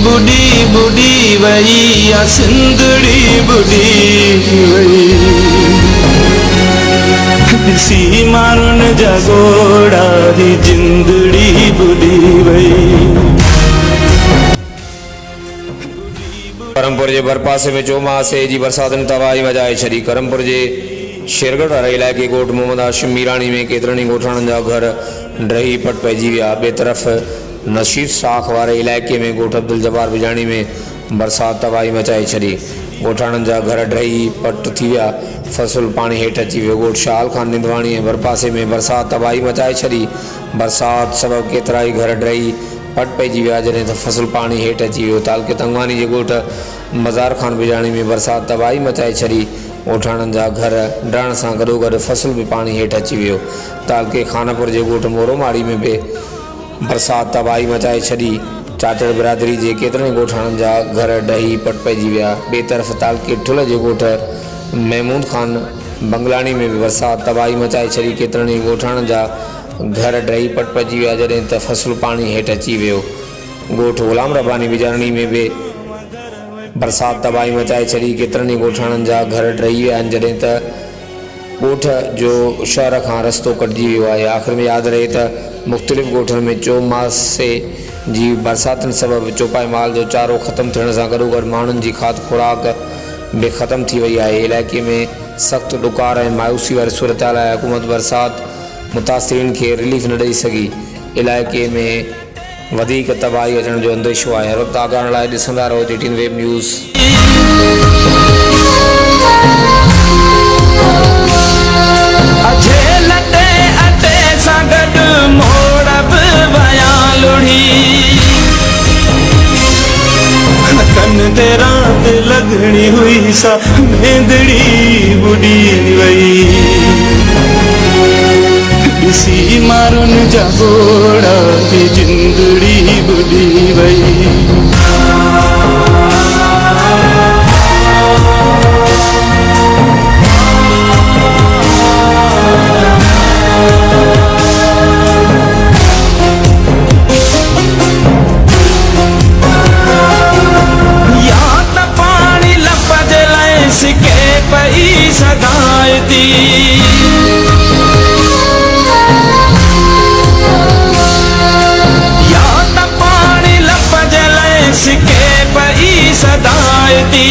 बुढ़ी बुढ़ी वही या सिंदड़ी बुढ़ी वही सी मारुन जगोड़ा दी जिंदड़ी बुढ़ी वही। करमपुर जे बरपासे में चौमासे जी बरसात ने तबाही मचाए छॾी। करमपुर जे शेरगढ़ वारे इलाइक़े ॻोठ मोहम्मद हाशिम मीराणी में केतिरनि ॻोठाणनि जा घर ड्रही पट पइजी विया। ॿिए तरफ़ नशीर शाख वारे इलाइक़े में ॻोठ अब्दुल जब्बार बिजाणी में बरसात तबाही मचाए छॾी। ॻोठाणनि जा घर ड्रही पट थी विया, फसल पाणी हेठि अची वियो। ॻोठ शाल खान निंदवाणी ऐं बरपासे में बरसात तबाही मचाए छॾी। बरसात सबबु केतिरा ई घर ड्रही पट पइजी विया, जॾहिं त फसल पाणी हेठि अची वियो। तालके तंगवानी जे ॻोठ मज़ार खान बिजाणी में बरसात तबाही मचाए छॾी। ॻोठाणनि जा घर ढहण सां गॾोगॾु फसल बि पाणी हेठि अची वियो। तालके खानपुर जे ॻोठ मोरोमाड़ी में बि बरसात तबाही मचाए छॾी। चाचड़ बिरादरी जे केतिरनि ॻोठाणनि जा घर ॾही पट पइजी विया। ॿिए तरफ़ तालके ठुल जे ॻोठ महमूद खान बंगलाणी में बि बरसात तबाही मचाए छॾी। केतिरनि ई ॻोठाणनि जा घर ॾही पट पइजी विया, जॾहिं त फसल पाणी हेठि अची वियो। ॻोठ ग़ुलाम रब्बानी बिजारणी में बि बरसात तबाही मचाए छॾी। केतिरनि ई ॻोठाणनि जा घर ड्रही विया आहिनि, जॾहिं त ॻोठ जो शहर खां रस्तो कटिजी वियो आहे। आख़िर में यादि रहे त मुख़्तलिफ़ ॻोठनि में चौमासे जी बरसातुनि सबबु चौपाई माल जो चारो ख़तमु थियण सां गॾोगॾु माण्हुनि जी खाध खुराक बि ख़तमु थी वई आहे। इलाइक़े में सख़्तु ॾुकार ऐं मायूसी वारी सूरत हाल आहे। हुकूमत बरसात मुतासिरीन खे रिलीफ न ॾेई सघी। इलाइक़े में वधीक तबाही अचण जो अंदेशो आहे। हर वक़्तु आगाहण लाइ ॾिसंदा रहो JTN वेब न्यूज़। कन ते रात लगनी हुई सा मेंदड़ी बुढ़ी वही इसी मारुन जगोड़ा दी जिंदड़ी बुढ़ी वही। सदायती